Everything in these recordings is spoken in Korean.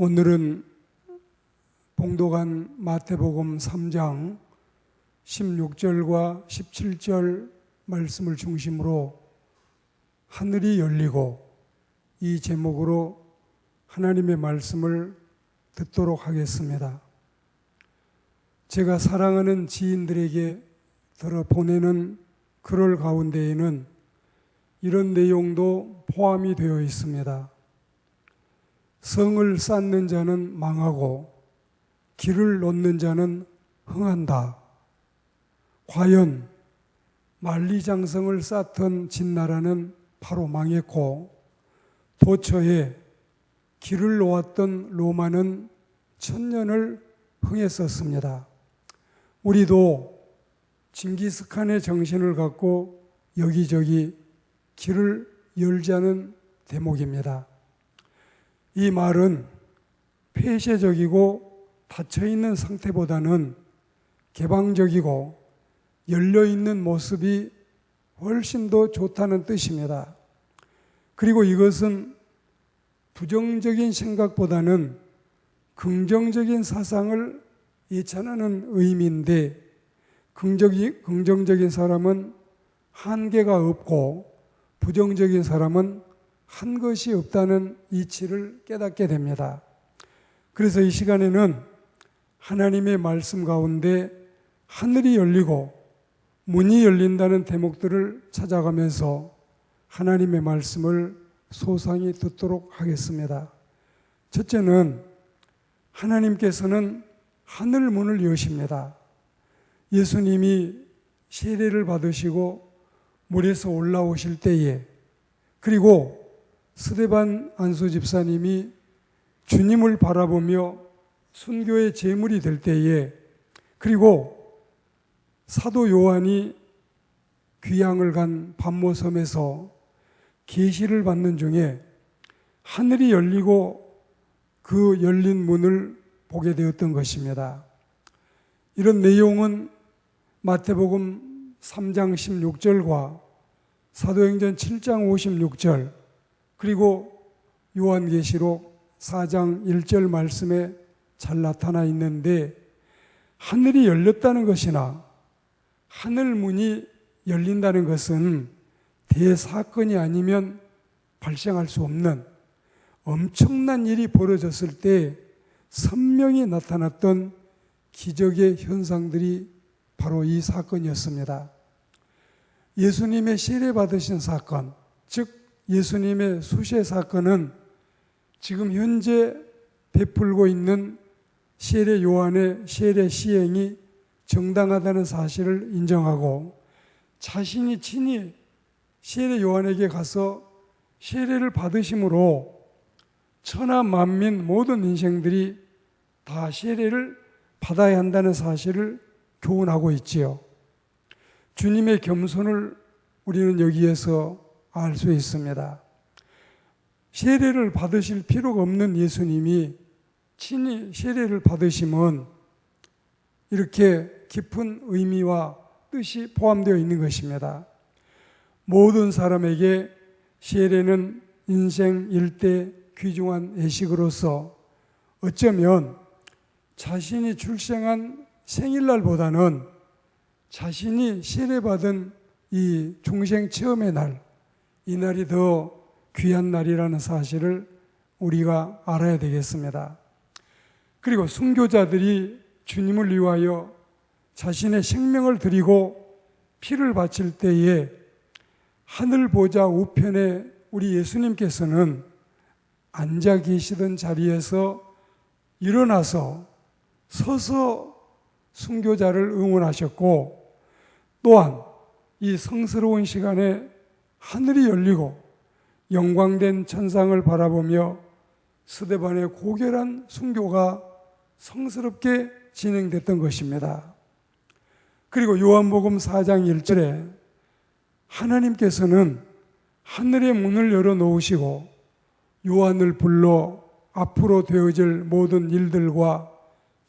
오늘은 봉독한 마태복음 3장 16절과 17절 말씀을 중심으로 하늘이 열리고 이 제목으로 하나님의 말씀을 듣도록 하겠습니다. 제가 사랑하는 지인들에게 들어 보내는 글을 가운데에는 이런 내용도 포함이 되어 있습니다. 성을 쌓는 자는 망하고 길을 놓는 자는 흥한다. 과연 만리장성을 쌓던 진나라는 바로 망했고 도처에 길을 놓았던 로마는 천년을 흥했었습니다. 우리도 징기스칸의 정신을 갖고 여기저기 길을 열자는 대목입니다. 이 말은 폐쇄적이고 닫혀있는 상태보다는 개방적이고 열려있는 모습이 훨씬 더 좋다는 뜻입니다. 그리고 이것은 부정적인 생각보다는 긍정적인 사상을 예찬하는 의미인데 긍정적인 사람은 한계가 없고 부정적인 사람은 한 것이 없다는 이치를 깨닫게 됩니다. 그래서 이 시간에는 하나님의 말씀 가운데 하늘이 열리고 문이 열린다는 대목들을 찾아가면서 하나님의 말씀을 소상히 듣도록 하겠습니다. 첫째는 하나님께서는 하늘 문을 여십니다. 예수님이 세례를 받으시고 물에서 올라오실 때에, 그리고 스데반 안수 집사님이 주님을 바라보며 순교의 제물이 될 때에, 그리고 사도 요한이 귀향을 간 반모섬에서 계시를 받는 중에 하늘이 열리고 그 열린 문을 보게 되었던 것입니다. 이런 내용은 마태복음 3장 16절과 사도행전 7장 56절 그리고 요한계시록 4장 1절 말씀에 잘 나타나 있는데, 하늘이 열렸다는 것이나 하늘 문이 열린다는 것은 대사건이 아니면 발생할 수 없는 엄청난 일이 벌어졌을 때 선명히 나타났던 기적의 현상들이 바로 이 사건이었습니다. 예수님의 세례 받으신 사건, 즉 예수님의 수세 사건은 지금 현재 베풀고 있는 세례 요한의 세례 시행이 정당하다는 사실을 인정하고 자신이 친히 세례 요한에게 가서 세례를 받으심으로 천하 만민 모든 인생들이 다 세례를 받아야 한다는 사실을 교훈하고 있지요. 주님의 겸손을 우리는 여기에서 알 수 있습니다. 세례를 받으실 필요가 없는 예수님이 친히 세례를 받으시면 이렇게 깊은 의미와 뜻이 포함되어 있는 것입니다. 모든 사람에게 세례는 인생 일대 귀중한 예식으로서 어쩌면 자신이 출생한 생일날보다는 자신이 세례받은 이 중생 체험의 날, 이 날이 더 귀한 날이라는 사실을 우리가 알아야 되겠습니다. 그리고 순교자들이 주님을 위하여 자신의 생명을 드리고 피를 바칠 때에 하늘 보좌 우편에 우리 예수님께서는 앉아 계시던 자리에서 일어나서 서서 순교자를 응원하셨고, 또한 이 성스러운 시간에 하늘이 열리고 영광된 천상을 바라보며 스데반의 고결한 순교가 성스럽게 진행됐던 것입니다. 그리고 요한복음 4장 1절에 하나님께서는 하늘의 문을 열어놓으시고 요한을 불러 앞으로 되어질 모든 일들과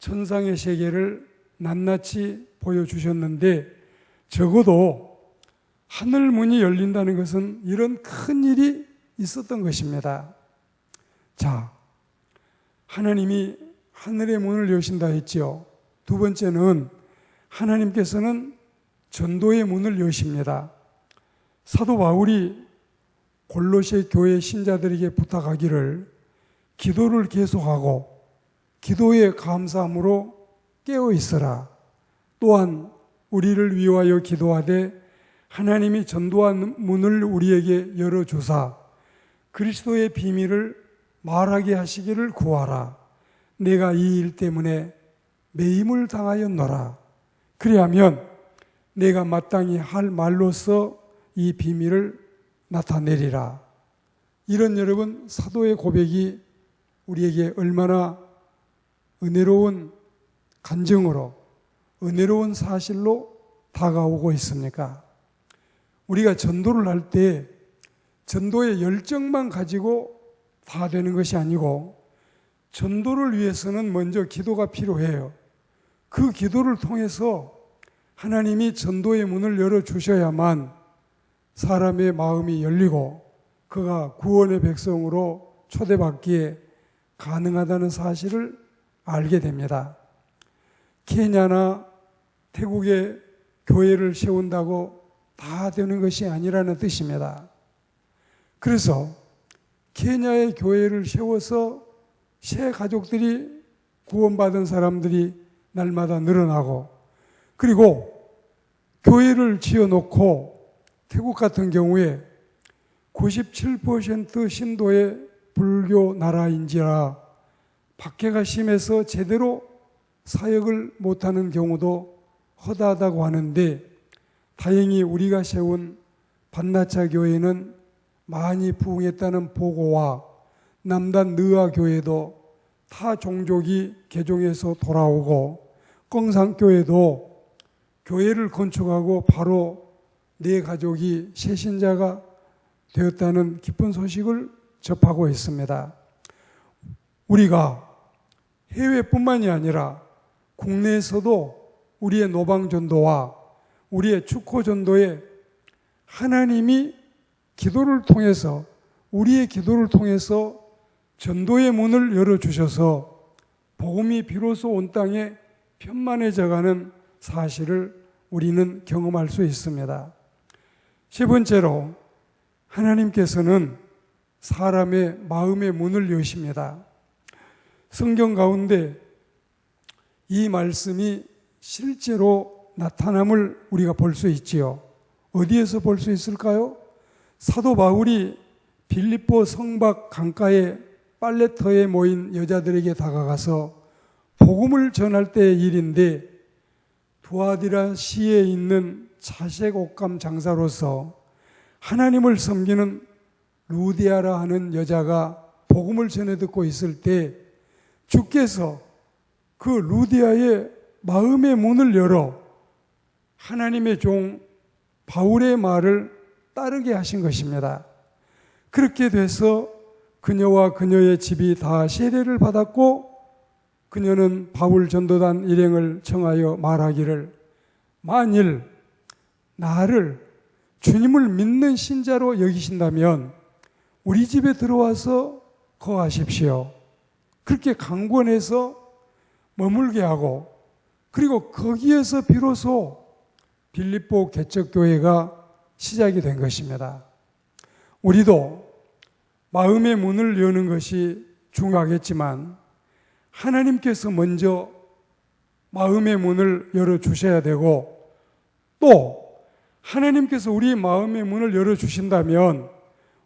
천상의 세계를 낱낱이 보여주셨는데, 적어도 하늘 문이 열린다는 것은 이런 큰 일이 있었던 것입니다. 자, 하나님이 하늘의 문을 여신다 했지요. 두 번째는 하나님께서는 전도의 문을 여십니다. 사도 바울이 골로새 교회 신자들에게 부탁하기를 기도를 계속하고 기도에 감사함으로 깨어 있어라. 또한 우리를 위하여 기도하되 하나님이 전도한 문을 우리에게 열어주사 그리스도의 비밀을 말하게 하시기를 구하라. 내가 이 일 때문에 매임을 당하였노라. 그리하면 내가 마땅히 할 말로서 이 비밀을 나타내리라. 이런 여러분 사도의 고백이 우리에게 얼마나 은혜로운 간증으로 은혜로운 사실로 다가오고 있습니까? 우리가 전도를 할 때 전도의 열정만 가지고 다 되는 것이 아니고 전도를 위해서는 먼저 기도가 필요해요. 그 기도를 통해서 하나님이 전도의 문을 열어주셔야만 사람의 마음이 열리고 그가 구원의 백성으로 초대받기에 가능하다는 사실을 알게 됩니다. 케냐나 태국에 교회를 세운다고 다 되는 것이 아니라는 뜻입니다. 그래서 케냐의 교회를 세워서 새 가족들이 구원받은 사람들이 날마다 늘어나고 그리고 교회를 지어놓고 태국 같은 경우에 97% 신도의 불교 나라인지라 박해가 심해서 제대로 사역을 못하는 경우도 허다하다고 하는데 다행히 우리가 세운 반나차 교회는 많이 부흥했다는 보고와 남단 느아 교회도 타 종족이 개종해서 돌아오고 껑상교회도 교회를 건축하고 바로 네 가족이 새신자가 되었다는 기쁜 소식을 접하고 있습니다. 우리가 해외뿐만이 아니라 국내에서도 우리의 노방전도와 우리의 축호전도에 하나님이 기도를 통해서 우리의 기도를 통해서 전도의 문을 열어주셔서 복음이 비로소 온 땅에 편만해져가는 사실을 우리는 경험할 수 있습니다. 세 번째로 하나님께서는 사람의 마음의 문을 여십니다. 성경 가운데 이 말씀이 실제로 나타남을 우리가 볼 수 있지요. 어디에서 볼 수 있을까요? 사도 바울이 빌립보 성박 강가에 빨래터에 모인 여자들에게 다가가서 복음을 전할 때의 일인데 두아디라 시에 있는 자색 옷감 장사로서 하나님을 섬기는 루디아라 하는 여자가 복음을 전해 듣고 있을 때 주께서 그 루디아의 마음의 문을 열어 하나님의 종 바울의 말을 따르게 하신 것입니다. 그렇게 돼서 그녀와 그녀의 집이 다 세례를 받았고 그녀는 바울 전도단 일행을 청하여 말하기를 만일 나를 주님을 믿는 신자로 여기신다면 우리 집에 들어와서 거하십시오. 그렇게 강권해서 머물게 하고 그리고 거기에서 비로소 빌립보 개척교회가 시작이 된 것입니다. 우리도 마음의 문을 여는 것이 중요하겠지만 하나님께서 먼저 마음의 문을 열어주셔야 되고 또 하나님께서 우리 마음의 문을 열어주신다면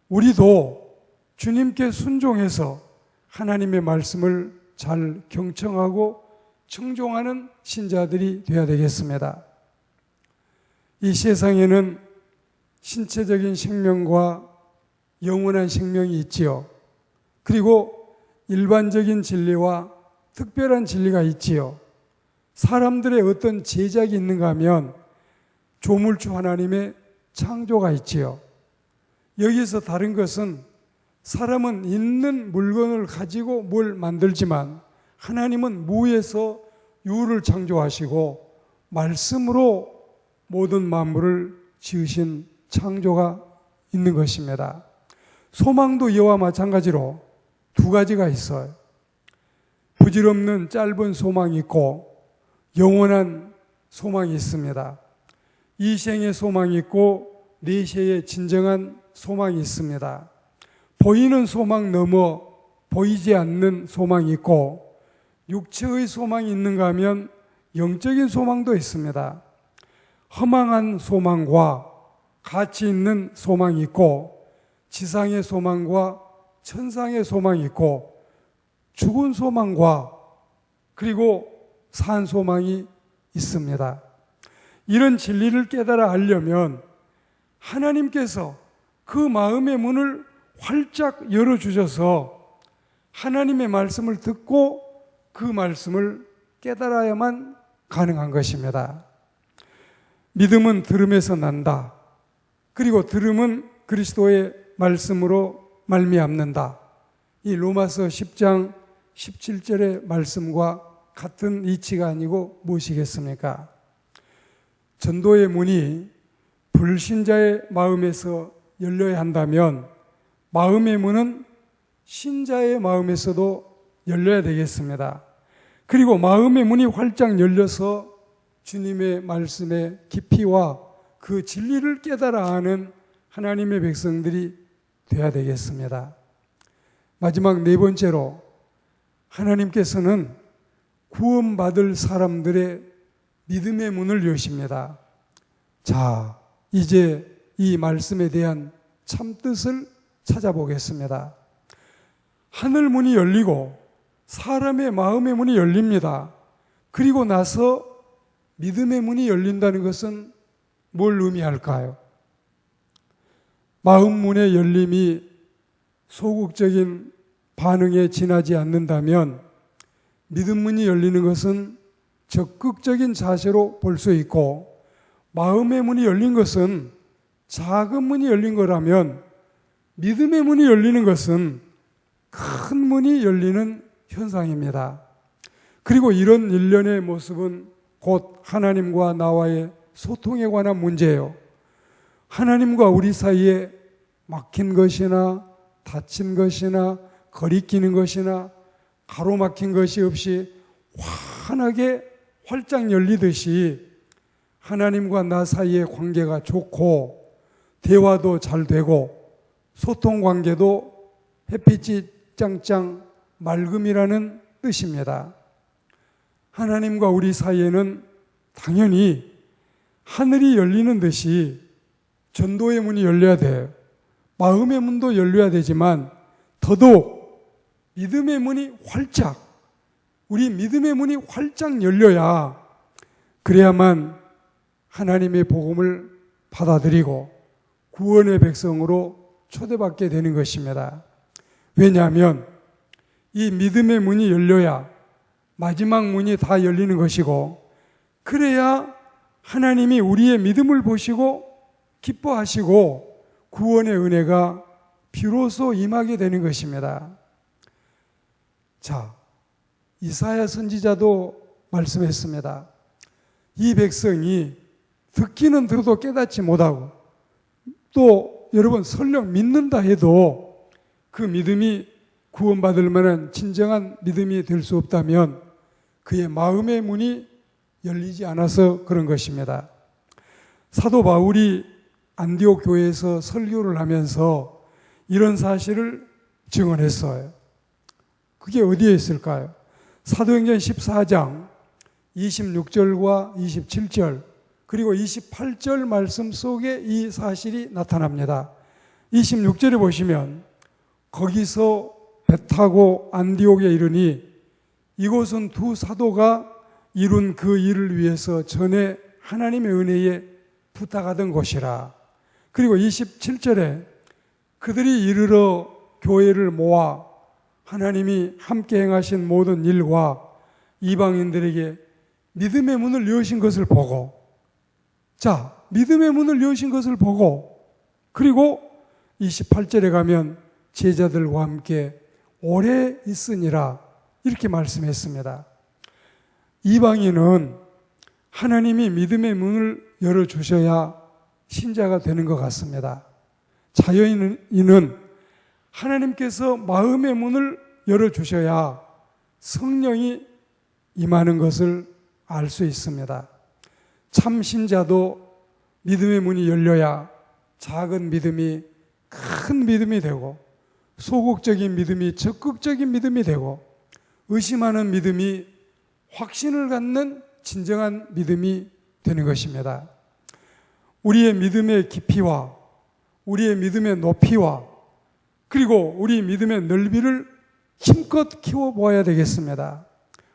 우리도 주님께 순종해서 하나님의 말씀을 잘 경청하고 청종하는 신자들이 되어야 되겠습니다. 이 세상에는 신체적인 생명과 영원한 생명이 있지요. 그리고 일반적인 진리와 특별한 진리가 있지요. 사람들의 어떤 제작이 있는가 하면 조물주 하나님의 창조가 있지요. 여기서 다른 것은 사람은 있는 물건을 가지고 뭘 만들지만 하나님은 무에서 유를 창조하시고 말씀으로 모든 만물을 지으신 창조가 있는 것입니다. 소망도 이와 마찬가지로 두 가지가 있어요. 부질없는 짧은 소망이 있고 영원한 소망이 있습니다. 이 생의 소망이 있고 내세의 진정한 소망이 있습니다. 보이는 소망 넘어 보이지 않는 소망이 있고 육체의 소망이 있는가 하면 영적인 소망도 있습니다. 허망한 소망과 가치 있는 소망이 있고 지상의 소망과 천상의 소망이 있고 죽은 소망과 그리고 산 소망이 있습니다. 이런 진리를 깨달아 알려면 하나님께서 그 마음의 문을 활짝 열어주셔서 하나님의 말씀을 듣고 그 말씀을 깨달아야만 가능한 것입니다. 믿음은 들음에서 난다. 그리고 들음은 그리스도의 말씀으로 말미암는다. 이 로마서 10장 17절의 말씀과 같은 이치가 아니고 무엇이겠습니까? 전도의 문이 불신자의 마음에서 열려야 한다면 마음의 문은 신자의 마음에서도 열려야 되겠습니다. 그리고 마음의 문이 활짝 열려서 주님의 말씀의 깊이와 그 진리를 깨달아 아는 하나님의 백성들이 되어야 되겠습니다. 마지막 네 번째로 하나님께서는 구원받을 사람들의 믿음의 문을 여십니다. 자, 이제 이 말씀에 대한 참뜻을 찾아보겠습니다. 하늘 문이 열리고 사람의 마음의 문이 열립니다. 그리고 나서 믿음의 문이 열린다는 것은 뭘 의미할까요? 마음 문의 열림이 소극적인 반응에 지나지 않는다면 믿음 문이 열리는 것은 적극적인 자세로 볼 수 있고 마음의 문이 열린 것은 작은 문이 열린 거라면 믿음의 문이 열리는 것은 큰 문이 열리는 현상입니다. 그리고 이런 일련의 모습은 곧 하나님과 나와의 소통에 관한 문제예요. 하나님과 우리 사이에 막힌 것이나 닫힌 것이나 거리끼는 것이나 가로막힌 것이 없이 환하게 활짝 열리듯이 하나님과 나 사이의 관계가 좋고 대화도 잘 되고 소통 관계도 햇빛이 짱짱 맑음이라는 뜻입니다. 하나님과 우리 사이에는 당연히 하늘이 열리는 듯이 전도의 문이 열려야 돼요. 마음의 문도 열려야 되지만 더더욱 믿음의 문이 활짝, 우리 믿음의 문이 활짝 열려야 그래야만 하나님의 복음을 받아들이고 구원의 백성으로 초대받게 되는 것입니다. 왜냐하면 이 믿음의 문이 열려야 마지막 문이 다 열리는 것이고 그래야 하나님이 우리의 믿음을 보시고 기뻐하시고 구원의 은혜가 비로소 임하게 되는 것입니다. 자, 이사야 선지자도 말씀했습니다. 이 백성이 듣기는 들어도 깨닫지 못하고 또 여러분 설령 믿는다 해도 그 믿음이 구원받을 만한 진정한 믿음이 될 수 없다면 그의 마음의 문이 열리지 않아서 그런 것입니다. 사도 바울이 안디옥 교회에서 설교를 하면서 이런 사실을 증언했어요. 그게 어디에 있을까요? 사도행전 14장 26절과 27절 그리고 28절 말씀 속에 이 사실이 나타납니다. 26절에 보시면 거기서 배 타고 안디옥에 이르니 이곳은 두 사도가 이룬 그 일을 위해서 전에 하나님의 은혜에 부탁하던 곳이라. 그리고 27절에 그들이 이르러 교회를 모아 하나님이 함께 행하신 모든 일과 이방인들에게 믿음의 문을 여신 것을 보고, 자, 믿음의 문을 여신 것을 보고, 그리고 28절에 가면 제자들과 함께 오래 있으니라 이렇게 말씀했습니다. 이방인은 하나님이 믿음의 문을 열어주셔야 신자가 되는 것 같습니다. 자연인은 하나님께서 마음의 문을 열어주셔야 성령이 임하는 것을 알 수 있습니다. 참 신자도 믿음의 문이 열려야 작은 믿음이 큰 믿음이 되고, 소극적인 믿음이 적극적인 믿음이 되고, 의심하는 믿음이 확신을 갖는 진정한 믿음이 되는 것입니다. 우리의 믿음의 깊이와 우리의 믿음의 높이와 그리고 우리 믿음의 넓이를 힘껏 키워보아야 되겠습니다.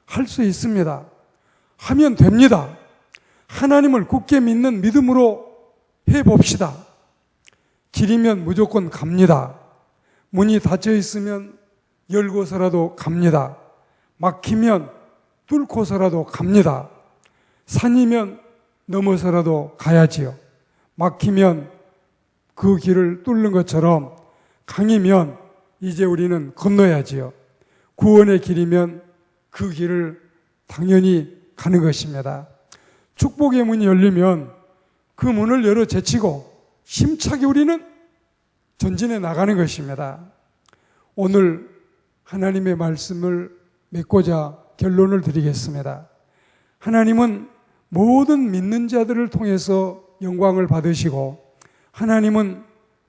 할 수 있습니다. 하면 됩니다. 하나님을 굳게 믿는 믿음으로 해봅시다. 길이면 무조건 갑니다. 문이 닫혀 있으면 열고서라도 갑니다. 막히면 뚫고서라도 갑니다. 산이면 넘어서라도 가야지요. 막히면 그 길을 뚫는 것처럼 강이면 이제 우리는 건너야지요. 구원의 길이면 그 길을 당연히 가는 것입니다. 축복의 문이 열리면 그 문을 열어 제치고 힘차게 우리는 전진해 나가는 것입니다. 오늘 하나님의 말씀을 맺고자 결론을 드리겠습니다. 하나님은 모든 믿는 자들을 통해서 영광을 받으시고, 하나님은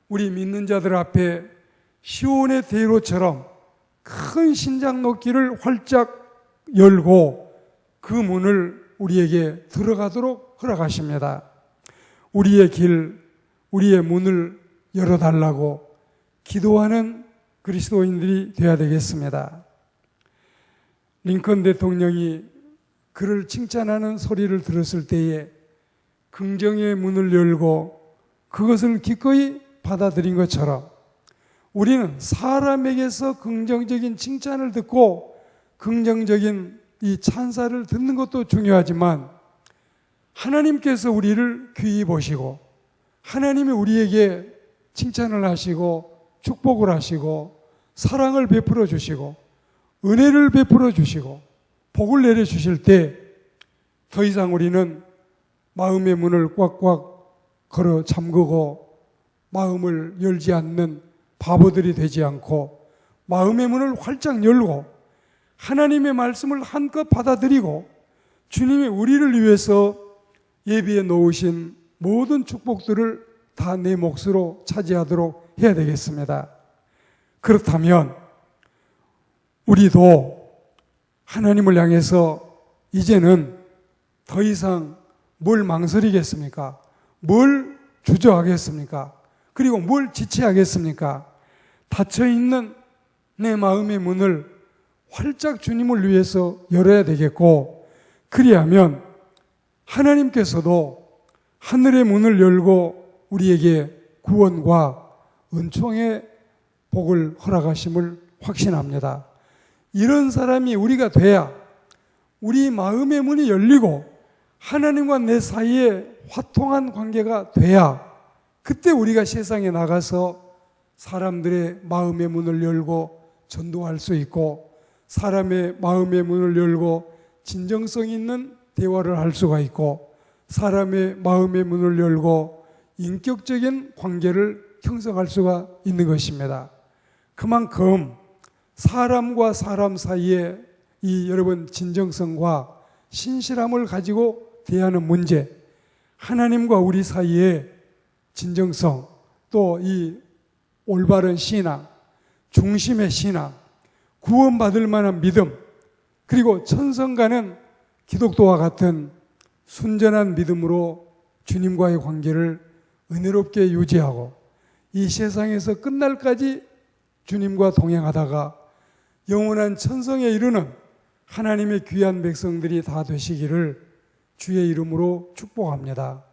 우리 믿는 자들 앞에 시온의 대로처럼 큰 신장 높이를 활짝 열고 그 문을 우리에게 들어가도록 허락하십니다. 우리의 길, 우리의 문을 열어달라고 기도하는 그리스도인들이 되어야 되겠습니다. 링컨 대통령이 그를 칭찬하는 소리를 들었을 때에 긍정의 문을 열고 그것을 기꺼이 받아들인 것처럼 우리는 사람에게서 긍정적인 칭찬을 듣고 긍정적인 이 찬사를 듣는 것도 중요하지만, 하나님께서 우리를 귀히 보시고 하나님이 우리에게 칭찬을 하시고 축복을 하시고 사랑을 베풀어 주시고 은혜를 베풀어 주시고 복을 내려 주실 때 더 이상 우리는 마음의 문을 꽉꽉 걸어 잠그고 마음을 열지 않는 바보들이 되지 않고, 마음의 문을 활짝 열고 하나님의 말씀을 한껏 받아들이고 주님이 우리를 위해서 예비해 놓으신 모든 축복들을 다 내 몫으로 차지하도록 해야 되겠습니다. 그렇다면 우리도 하나님을 향해서 이제는 더 이상 뭘 망설이겠습니까? 뭘 주저하겠습니까? 그리고 뭘 지체하겠습니까? 닫혀있는 내 마음의 문을 활짝 주님을 위해서 열어야 되겠고, 그리하면 하나님께서도 하늘의 문을 열고 우리에게 구원과 은총의 복을 허락하심을 확신합니다. 이런 사람이 우리가 돼야 우리 마음의 문이 열리고 하나님과 내 사이에 화통한 관계가 돼야 그때 우리가 세상에 나가서 사람들의 마음의 문을 열고 전도할 수 있고 사람의 마음의 문을 열고 진정성 있는 대화를 할 수가 있고 사람의 마음의 문을 열고 인격적인 관계를 형성할 수가 있는 것입니다. 그만큼 사람과 사람 사이에 이 여러분 진정성과 신실함을 가지고 대하는 문제, 하나님과 우리 사이에 진정성, 또 이 올바른 신앙, 중심의 신앙, 구원받을 만한 믿음, 그리고 천성가는 기독도와 같은 순전한 믿음으로 주님과의 관계를 은혜롭게 유지하고 이 세상에서 끝날까지 주님과 동행하다가 영원한 천성에 이르는 하나님의 귀한 백성들이 다 되시기를 주의 이름으로 축복합니다.